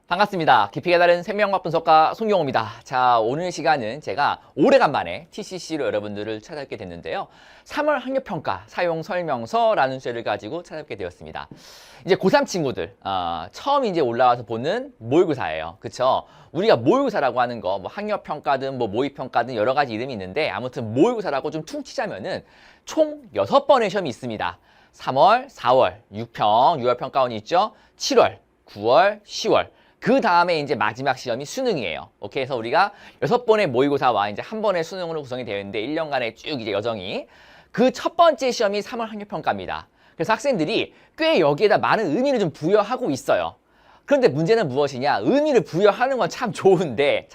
반갑습니다. 깊이가 다른 생명과학 분석가 송영호입니다. 자, 오늘 시간은 제가 오래간만에 TCC로 여러분들을 찾아뵙게 됐는데요. 3월 학력평가 사용 설명서라는 주제를 가지고 찾아뵙게 되었습니다. 이제 고3 친구들, 처음 이제 올라와서 보는 모의고사예요. 그쵸? 우리가 모의고사라고 하는 거, 뭐 학력평가든 뭐 모의평가든 여러 가지 이름이 있는데 아무튼 모의고사라고 좀 퉁치자면은 총 6번의 시험이 있습니다. 3월, 4월, 6평, 6월 평가원이 있죠? 7월, 9월, 10월. 그 다음에 이제 마지막 시험이 수능이에요. 오케이. 그래서 우리가 6번의 모의고사와 이제 한 번의 수능으로 구성이 되어 있는데 1년간의 쭉 이제 여정이 그 첫 번째 시험이 3월 학력평가입니다. 그래서 학생들이 꽤 여기에다 많은 의미를 좀 부여하고 있어요. 그런데 문제는 무엇이냐? 의미를 부여하는 건 참 좋은데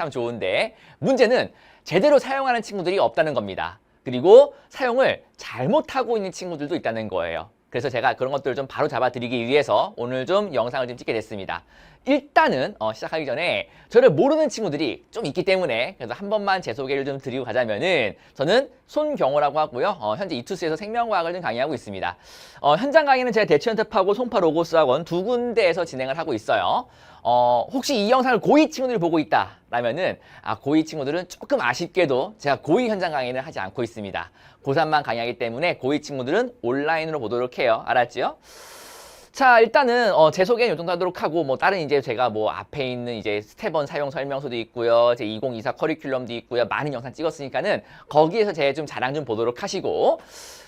문제는 제대로 사용하는 친구들이 없다는 겁니다. 그리고 사용을 잘못하고 있는 친구들도 있다는 거예요. 그래서 제가 그런 것들을 좀 바로 잡아드리기 위해서 오늘 좀 영상을 좀 찍게 됐습니다. 일단은 시작하기 전에 저를 모르는 친구들이 좀 있기 때문에 그래서 한 번만 제 소개를 좀 드리고 가자면은 저는 손경호라고 하고요. 현재 이투스에서 생명과학을 좀 강의하고 있습니다. 현장 강의는 제가 대치현대하고 송파 로고스학원 두 군데에서 진행을 하고 있어요. 혹시 이 영상을 고2 친구들이 보고 있다 라면은 고2 친구들은 조금 아쉽게도 제가 고2 현장 강의는 하지 않고 있습니다. 고3만 강의하기 때문에 고2 친구들은 온라인으로 보도록 해요. 알았죠? 자, 일단은 제 소개는 이 정도 하도록 하고 뭐 다른 이제 제가 뭐 앞에 있는 이제 스텝 1 사용 설명서도 있고요. 제 2024 커리큘럼도 있고요. 많은 영상 찍었으니까는 거기에서 제 좀 자랑 좀 보도록 하시고.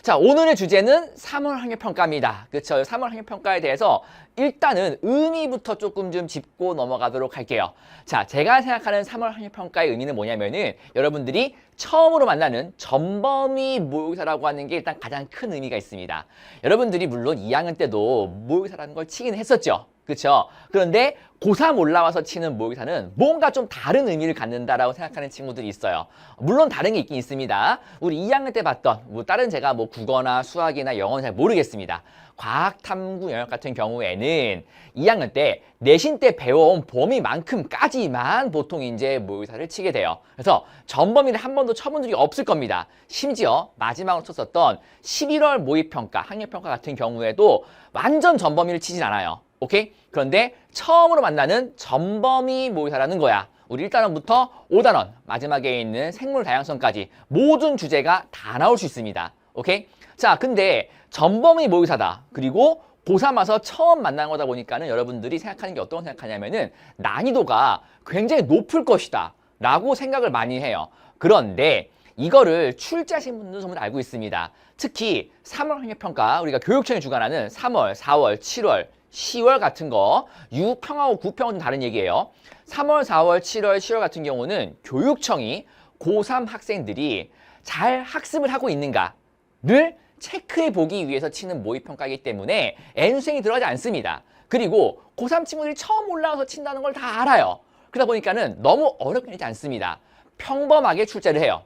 자, 오늘의 주제는 3월 학력평가입니다. 그쵸? 3월 학력평가에 대해서 일단은 의미부터 조금 좀 짚고 넘어가도록 할게요. 자, 제가 생각하는 3월 학력평가의 의미는 뭐냐면은 여러분들이 처음으로 만나는 전범위 모의고사라고 하는 게 일단 가장 큰 의미가 있습니다. 여러분들이 물론 2학년 때도 모의고사라는 걸 치긴 했었죠. 그렇죠? 그런데 고3 올라와서 치는 모의고사는 뭔가 좀 다른 의미를 갖는다라고 생각하는 친구들이 있어요. 물론 다른 게 있긴 있습니다. 우리 2학년 때 봤던 뭐 다른 제가 뭐 국어나 수학이나 영어는 잘 모르겠습니다. 과학, 탐구 영역 같은 경우에는 2학년 때 내신 때 배워온 범위만큼까지만 보통 이제 모의고사를 치게 돼요. 그래서 전범위를 한 번도 쳐본 적이 없을 겁니다. 심지어 마지막으로 쳤었던 11월 모의평가, 학력평가 같은 경우에도 완전 전범위를 치진 않아요. 오케이? 그런데 처음으로 만나는 전범위 모의고사라는 거야. 우리 1단원부터 5단원, 마지막에 있는 생물 다양성까지 모든 주제가 다 나올 수 있습니다. 오케이? 자, 근데 전범위 모의고사다. 그리고 고3 와서 처음 만난 거다 보니까는 여러분들이 생각하는 게 어떤 생각하냐면은 난이도가 굉장히 높을 것이다 라고 생각을 많이 해요. 그런데 이거를 출제하신 분들은 전부 다 알고 있습니다. 특히 3월 학력평가, 우리가 교육청이 주관하는 3월, 4월, 7월, 10월 같은 거, 6평하고 9평은 좀 다른 얘기예요. 3월, 4월, 7월, 10월 같은 경우는 교육청이 고3 학생들이 잘 학습을 하고 있는가를 체크해 보기 위해서 치는 모의평가이기 때문에 N수행이 들어가지 않습니다. 그리고 고3 친구들이 처음 올라와서 친다는 걸 다 알아요. 그러다 보니까는 너무 어렵게 하지 않습니다. 평범하게 출제를 해요.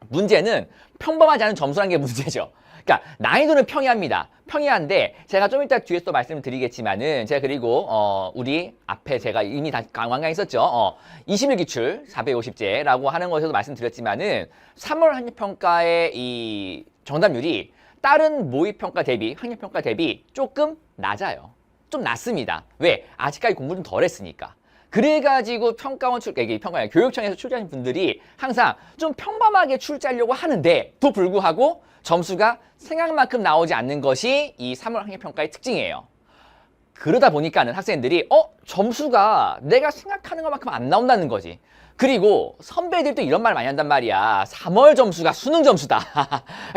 문제는 평범하지 않은 점수라는 게 문제죠. 그러니까 난이도는 평이합니다. 평이한데 제가 좀 이따 뒤에서 또 말씀을 드리겠지만은 제가 그리고 우리 앞에 제가 이미 다 강강했었죠. 21기출 450제라고 하는 것에서도 말씀드렸지만은 3월 학력평가의 이 정답률이 다른 모의평가 대비, 학력평가 대비 조금 낮아요. 좀 낮습니다. 왜? 아직까지 공부 좀 덜 했으니까. 그래가지고 교육청에서 출제하신 분들이 항상 좀 평범하게 출제하려고 하는데 또 불구하고 점수가 생각만큼 나오지 않는 것이 이 3월 학력평가의 특징이에요. 그러다 보니까는 학생들이 점수가 내가 생각하는 것만큼 안 나온다는 거지. 그리고 선배들도 이런 말 많이 한단 말이야. 3월 점수가 수능 점수다.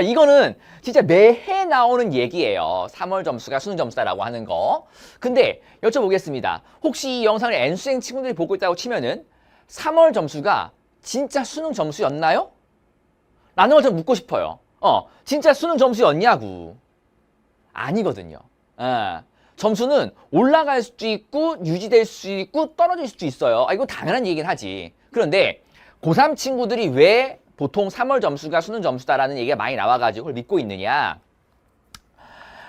이거는 진짜 매해 나오는 얘기예요. 3월 점수가 수능 점수다라고 하는 거. 근데 여쭤보겠습니다. 혹시 이 영상을 N수행 친구들이 보고 있다고 치면은 3월 점수가 진짜 수능 점수였나요? 라는 걸 좀 묻고 싶어요. 진짜 수능 점수였냐고. 아니거든요. 점수는 올라갈 수도 있고 유지될 수 있고 떨어질 수도 있어요. 이거 당연한 얘기긴 하지. 그런데 고3 친구들이 왜 보통 3월 점수가 수능 점수다라는 얘기가 많이 나와가지고 그걸 믿고 있느냐.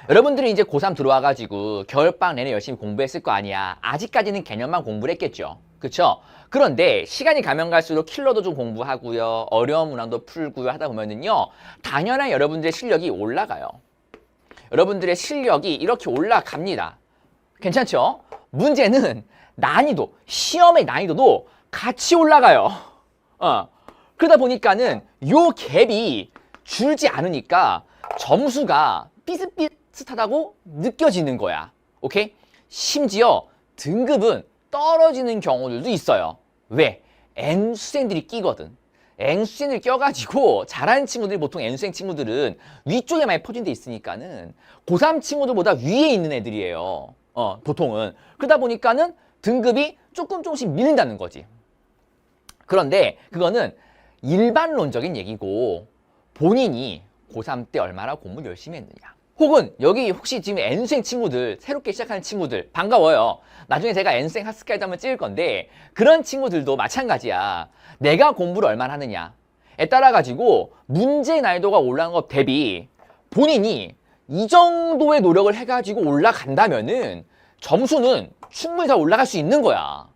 여러분들이 이제 고3 들어와가지고 겨울방학 내내 열심히 공부했을 거 아니야. 아직까지는 개념만 공부를 했겠죠. 그쵸? 그런데 시간이 가면 갈수록 킬러도 좀 공부하고요. 어려운 문항도 풀고요. 하다 보면은요. 당연히 여러분들의 실력이 올라가요. 여러분들의 실력이 이렇게 올라갑니다. 괜찮죠? 문제는 난이도, 시험의 난이도도 같이 올라가요. 그러다 보니까는 요 갭이 줄지 않으니까 점수가 비슷비슷하다고 느껴지는 거야. 오케이? 심지어 등급은 떨어지는 경우들도 있어요. 왜? N수생들이 끼거든. N수생들이 껴가지고 잘하는 친구들이 보통 N수생 친구들은 위쪽에 많이 포진돼 있으니까는 고3 친구들보다 위에 있는 애들이에요. 보통은. 그러다 보니까는 등급이 조금씩 밀린다는 거지. 그런데 그거는 일반론적인 얘기고 본인이 고3 때 얼마나 공부를 열심히 했느냐. 혹은 여기 혹시 지금 N수생 친구들, 새롭게 시작하는 친구들 반가워요. 나중에 제가 N수생 하스카이도 한번 찍을 건데 그런 친구들도 마찬가지야. 내가 공부를 얼마나 하느냐에 따라 가지고 문제 난이도가 올라간 것 대비 본인이 이 정도의 노력을 해가지고 올라간다면은 점수는 충분히 다 올라갈 수 있는 거야.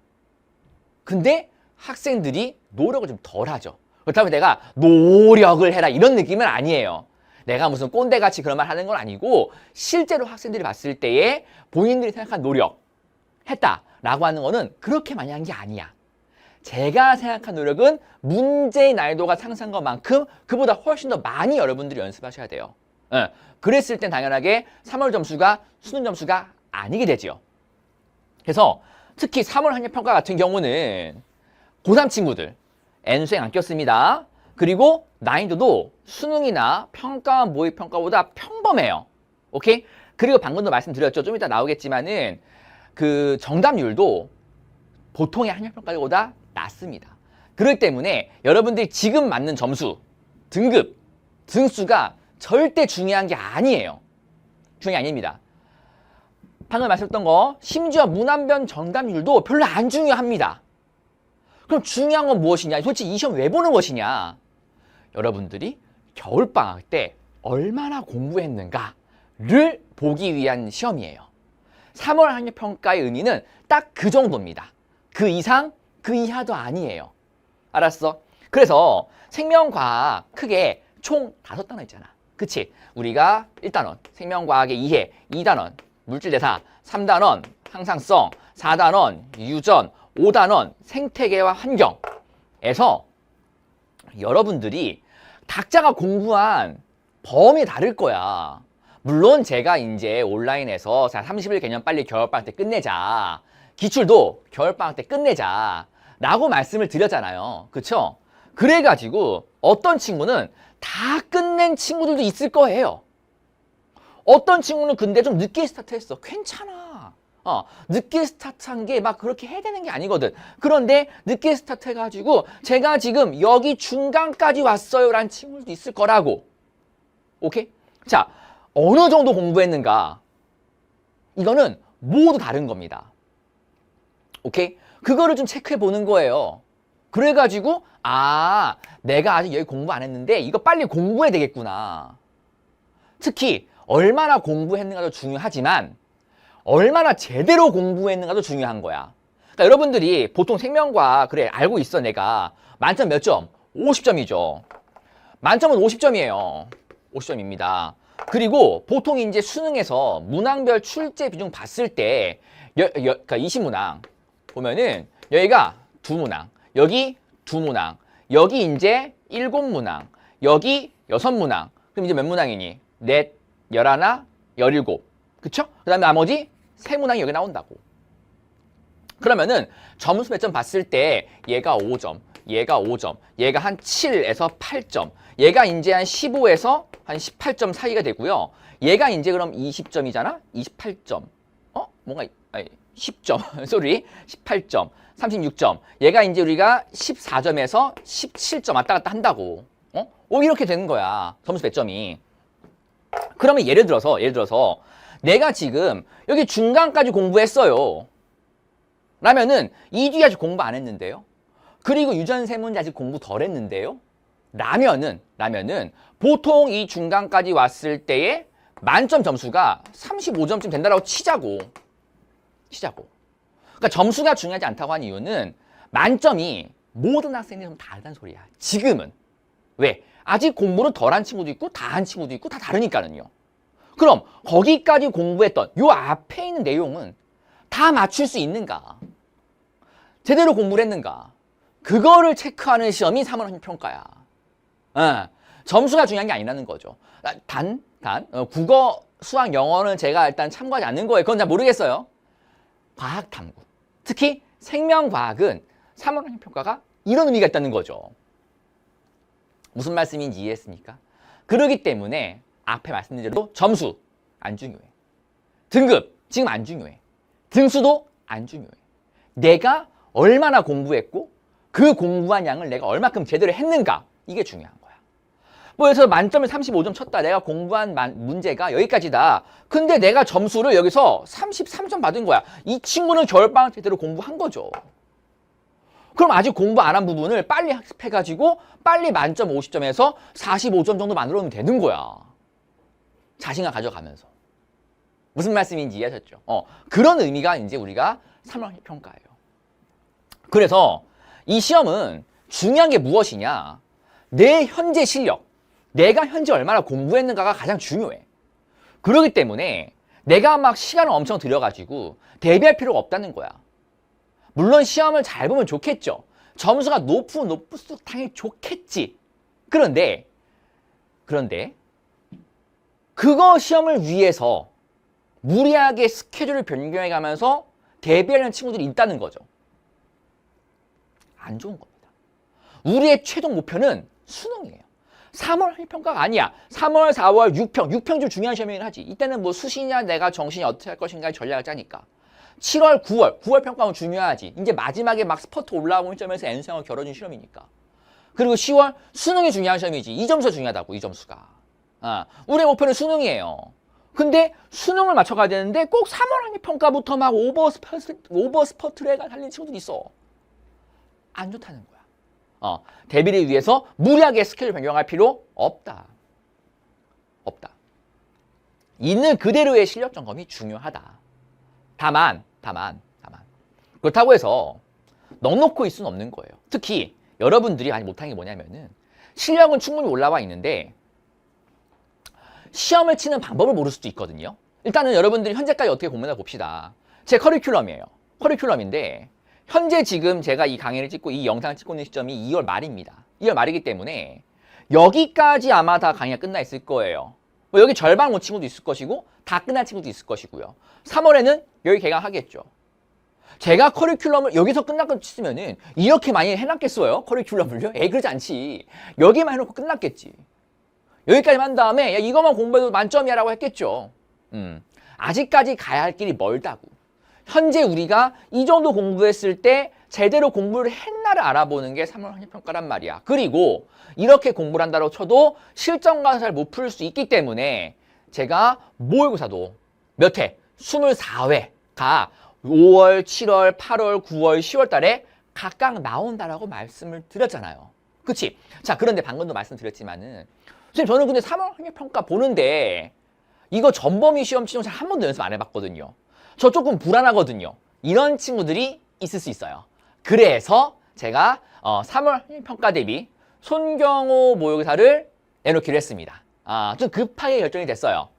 근데 학생들이 노력을 좀 덜 하죠. 그렇다고 내가 노력을 해라 이런 느낌은 아니에요. 내가 무슨 꼰대같이 그런 말 하는 건 아니고 실제로 학생들이 봤을 때에 본인들이 생각한 노력 했다라고 하는 거는 그렇게 많이 한 게 아니야. 제가 생각한 노력은 문제의 난이도가 상승한 것만큼 그보다 훨씬 더 많이 여러분들이 연습하셔야 돼요. 그랬을 땐 당연하게 3월 점수가 수능 점수가 아니게 되죠. 그래서 특히 3월 학력평가 같은 경우는 고3 친구들 N수행 안 꼈습니다. 그리고 난이도도 수능이나 평가, 모의평가보다 평범해요. 오케이? 그리고 방금도 말씀드렸죠. 좀 이따 나오겠지만은 그 정답률도 보통의 학력평가보다 낮습니다. 그렇기 때문에 여러분들이 지금 맞는 점수, 등급, 등수가 절대 중요한 게 아니에요. 중요한 게 아닙니다. 방금 말씀드렸던 거 심지어 문안변 정답률도 별로 안 중요합니다. 그럼 중요한 건 무엇이냐? 솔직히 이 시험 왜 보는 것이냐? 여러분들이 겨울방학 때 얼마나 공부했는가를 보기 위한 시험이에요. 3월 학력평가의 의미는 딱 그 정도입니다. 그 이상, 그 이하도 아니에요. 알았어? 그래서 생명과학 크게 총 5단원 있잖아. 그치? 우리가 1단원 생명과학의 이해, 2단원 물질대사, 3단원 항상성, 4단원 유전, 5단원 생태계와 환경에서 여러분들이 각자가 공부한 범위 다를 거야. 물론 제가 이제 온라인에서 30일 개념 빨리 겨울방학 때 끝내자. 기출도 겨울방학 때 끝내자. 라고 말씀을 드렸잖아요. 그쵸? 그래가지고 어떤 친구는 다 끝낸 친구들도 있을 거예요. 어떤 친구는 근데 좀 늦게 스타트했어. 괜찮아. 늦게 스타트한 게 막 그렇게 해야 되는 게 아니거든. 그런데 늦게 스타트해가지고 제가 지금 여기 중간까지 왔어요 라는 친구들도 있을 거라고. 오케이? 자, 어느 정도 공부했는가? 이거는 모두 다른 겁니다. 오케이? 그거를 좀 체크해 보는 거예요. 그래가지고 내가 아직 여기 공부 안 했는데 이거 빨리 공부해야 되겠구나. 특히 얼마나 공부했는가도 중요하지만 얼마나 제대로 공부했는가도 중요한 거야. 그러니까 여러분들이 보통 생명과학 그래 알고 있어 내가 만점 몇 점? 50점이죠. 만점은 50점이에요. 50점입니다. 그리고 보통 이제 수능에서 문항별 출제 비중 봤을 때 그러니까 20문항 보면은 여기가 2문항, 여기 2문항, 여기 이제 7문항, 여기 6문항. 그럼 이제 몇 문항이니? 넷, 11, 17. 그쵸? 그 다음에 나머지 3문항이 여기 나온다고. 그러면은 점수 몇 점 봤을 때 얘가 5점, 얘가 5점, 얘가 한 7에서 8점, 얘가 이제 한 15에서 한 18점 사이가 되고요. 얘가 이제 그럼 20점이잖아? 28점. 뭔가, 10점. 쏘리. 18점. 36점. 얘가 이제 우리가 14점에서 17점 왔다 갔다 한다고. 이렇게 되는 거야. 점수 몇 점이. 그러면 예를 들어서 내가 지금 여기 중간까지 공부했어요. 라면은 2주에 아직 공부 안 했는데요. 그리고 유전 세 문제 아직 공부 덜 했는데요. 라면은 보통 이 중간까지 왔을 때의 만점 점수가 35점쯤 된다라고 치자고. 그러니까 점수가 중요하지 않다고 한 이유는 만점이 모든 학생들이 좀 다르다는 소리야. 지금은. 왜? 아직 공부를 덜 한 친구도 있고 다 한 친구도 있고 다 다르니까는요. 그럼 거기까지 공부했던 요 앞에 있는 내용은 다 맞출 수 있는가? 제대로 공부를 했는가? 그거를 체크하는 시험이 3월 학력평가야. 점수가 중요한 게 아니라는 거죠. 국어, 수학, 영어는 제가 일단 참고하지 않는 거예요. 그건 잘 모르겠어요. 과학 탐구. 특히 생명과학은 3월 학력평가가 이런 의미가 있다는 거죠. 무슨 말씀인지 이해했습니까? 그러기 때문에 앞에 말씀드린 대로 점수 안 중요해. 등급 지금 안 중요해. 등수도 안 중요해. 내가 얼마나 공부했고 그 공부한 양을 내가 얼마큼 제대로 했는가 이게 중요한 거야. 뭐 그래서 만점에 35점 쳤다. 내가 공부한 문제가 여기까지다. 근데 내가 점수를 여기서 33점 받은 거야. 이 친구는 겨울방학 제대로 공부한 거죠. 그럼 아직 공부 안 한 부분을 빨리 학습해가지고 빨리 만점 50점에서 45점 정도 만들어놓으면 되는 거야. 자신감 가져가면서. 무슨 말씀인지 이해하셨죠? 그런 의미가 이제 우리가 3월 평가예요. 그래서 이 시험은 중요한 게 무엇이냐? 내 현재 실력, 내가 현재 얼마나 공부했는가가 가장 중요해. 그렇기 때문에 내가 막 시간을 엄청 들여가지고 대비할 필요가 없다는 거야. 물론 시험을 잘 보면 좋겠죠. 점수가 높을수록 당연히 좋겠지. 그런데 그거 시험을 위해서 무리하게 스케줄을 변경해 가면서 대비하는 친구들이 있다는 거죠. 안 좋은 겁니다. 우리의 최종 목표는 수능이에요. 3월 학력평가가 아니야. 3월, 4월, 6평 좀 중요한 시험이긴 하지. 이때는 뭐 수시냐 내가 정신이 어떻게 할 것인가의 전략을 짜니까. 7월, 9월 평가는 중요하지. 이제 마지막에 막 스퍼트 올라오는 점에서 N수형을 겨뤄준 시험이니까. 그리고 10월 수능이 중요한 시험이지. 이 점수가 중요하다고, 이 점수가. 우리의 목표는 수능이에요. 근데 수능을 맞춰가야 되는데 꼭 3월 학력평가부터 막 오버스퍼트를 달리는 친구들이 있어. 안 좋다는 거야. 대비를 위해서 무리하게 스케줄 변경할 필요 없다. 있는 그대로의 실력 점검이 중요하다. 다만 그렇다고 해서 넉놓고 있을 수는 없는 거예요. 특히 여러분들이 많이 못하는 게 뭐냐면은 실력은 충분히 올라와 있는데 시험을 치는 방법을 모를 수도 있거든요. 일단은 여러분들이 현재까지 어떻게 공부했나 봅시다. 제 커리큘럼이에요. 커리큘럼인데 현재 지금 제가 이 강의를 찍고 이 영상을 찍고 있는 시점이 2월 말입니다. 2월 말이기 때문에 여기까지 아마 다 강의가 끝나 있을 거예요. 뭐 여기 절반 온 친구도 있을 것이고 다 끝난 친구도 있을 것이고요. 3월에는 여기 개강하겠죠. 제가 커리큘럼을 여기서 끝났고 치면은 이렇게 많이 해놨겠어요? 커리큘럼을요? 그러지 않지. 여기만 해놓고 끝났겠지. 여기까지만 한 다음에 야, 이것만 공부해도 만점이야 라고 했겠죠. 아직까지 가야 할 길이 멀다고. 현재 우리가 이 정도 공부했을 때 제대로 공부를 했나를 알아보는 게 3월 학력평가란 말이야. 그리고 이렇게 공부를 한다고 쳐도 실전과는 잘 못 풀 수 있기 때문에 제가 모의고사도 몇 회? 24회가 5월, 7월, 8월, 9월, 10월 달에 각각 나온다라고 말씀을 드렸잖아요. 그치? 자, 그런데 방금도 말씀드렸지만은 선생님 저는 근데 3월 학력평가 보는데 이거 전범위 시험 치는 잘 한 번도 연습 안 해봤거든요. 저 조금 불안하거든요. 이런 친구들이 있을 수 있어요. 그래서 제가 3월 학력평가 대비 손경호 모의고사를 내놓기로 했습니다. 좀 급하게 결정이 됐어요.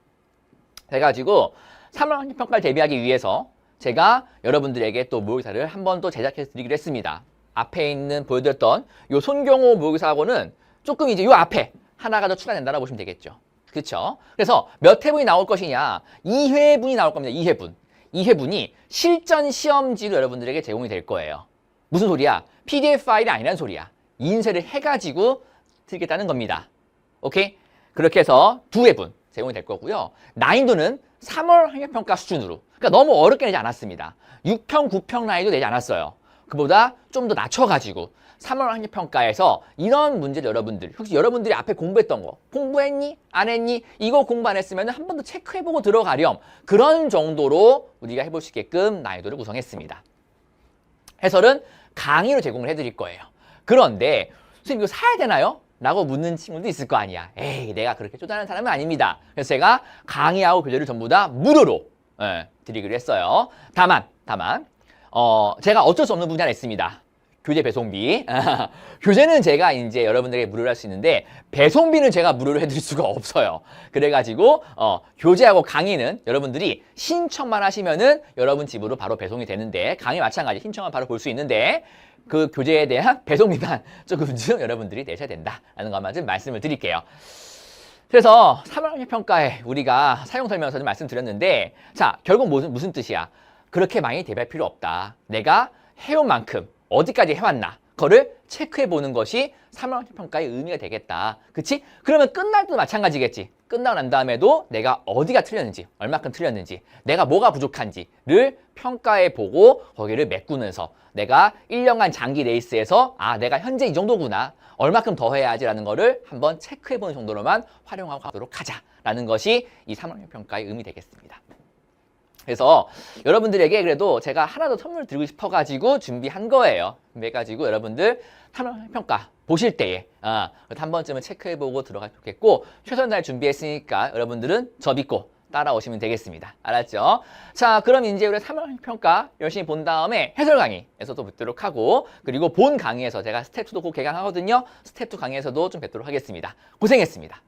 그래가지고 3월 학력평가를 대비하기 위해서 제가 여러분들에게 또 모의고사를 한 번 더 제작해서 드리기로 했습니다. 앞에 있는 보여드렸던 요 손경호 모의고사하고는 조금 이제 요 앞에 하나가 더 추가된다고 보시면 되겠죠. 그렇죠? 그래서 몇 회분이 나올 것이냐? 2회분이 나올 겁니다. 2회분. 2회분이 실전 시험지로 여러분들에게 제공이 될 거예요. 무슨 소리야? PDF 파일이 아니란 소리야. 인쇄를 해가지고 드리겠다는 겁니다. 오케이? 그렇게 해서 2회분 제공이 될 거고요. 난이도는 3월 학력평가 수준으로. 그러니까 너무 어렵게 내지 않았습니다. 6평, 9평 난이도 내지 않았어요. 그보다 좀 더 낮춰가지고 3월 학력평가에서 이런 문제를 여러분들, 혹시 여러분들이 앞에 공부했던 거 공부했니? 안 했니? 이거 공부 안 했으면 한 번 더 체크해보고 들어가렴. 그런 정도로 우리가 해볼 수 있게끔 난이도를 구성했습니다. 해설은 강의로 제공을 해드릴 거예요. 그런데 선생님 이거 사야 되나요? 라고 묻는 친구도 있을 거 아니야. 에이, 내가 그렇게 쪼잔한 사람은 아닙니다. 그래서 제가 강의하고 교재를 전부 다 무료로 드리기로 했어요. 다만 제가 어쩔 수 없는 부분이 하나 있습니다. 교재 배송비. 교재는 제가 이제 여러분들에게 무료로 할 수 있는데 배송비는 제가 무료로 해드릴 수가 없어요. 그래가지고 교재하고 강의는 여러분들이 신청만 하시면은 여러분 집으로 바로 배송이 되는데 강의 마찬가지 신청만 바로 볼 수 있는데 그 교재에 대한 배송비만 조금 좀 여러분들이 내셔야 된다라는 것만 좀 말씀을 드릴게요. 그래서 3월 평가에 우리가 사용 설명서 좀 말씀드렸는데 자 결국 무슨 뜻이야? 그렇게 많이 대비할 필요 없다. 내가 해온 만큼 어디까지 해왔나 그거를 체크해 보는 것이 3월 평가의 의미가 되겠다. 그치? 그러면 끝날 때도 마찬가지겠지. 끝나고 난 다음에도 내가 어디가 틀렸는지 얼마큼 틀렸는지 내가 뭐가 부족한지를 평가해 보고 거기를 메꾸면서 내가 1년간 장기 레이스에서 내가 현재 이 정도구나 얼마큼 더 해야지라는 거를 한번 체크해 보는 정도로만 활용하고 가도록 하자라는 것이 이 3월 평가의 의미 되겠습니다. 그래서 여러분들에게 그래도 제가 하나 더 선물 드리고 싶어가지고 준비한 거예요. 준비해가지고 여러분들 3월 평가 보실 때에 한 번쯤은 체크해보고 들어가면 좋겠고 최선을 다해 준비했으니까 여러분들은 저 믿고 따라오시면 되겠습니다. 알았죠? 자, 그럼 이제 우리 3월 평가 열심히 본 다음에 해설 강의에서 또 뵙도록 하고 그리고 본 강의에서 제가 스텝 2도 꼭 개강하거든요. 스텝 2 강의에서도 좀 뵙도록 하겠습니다. 고생했습니다.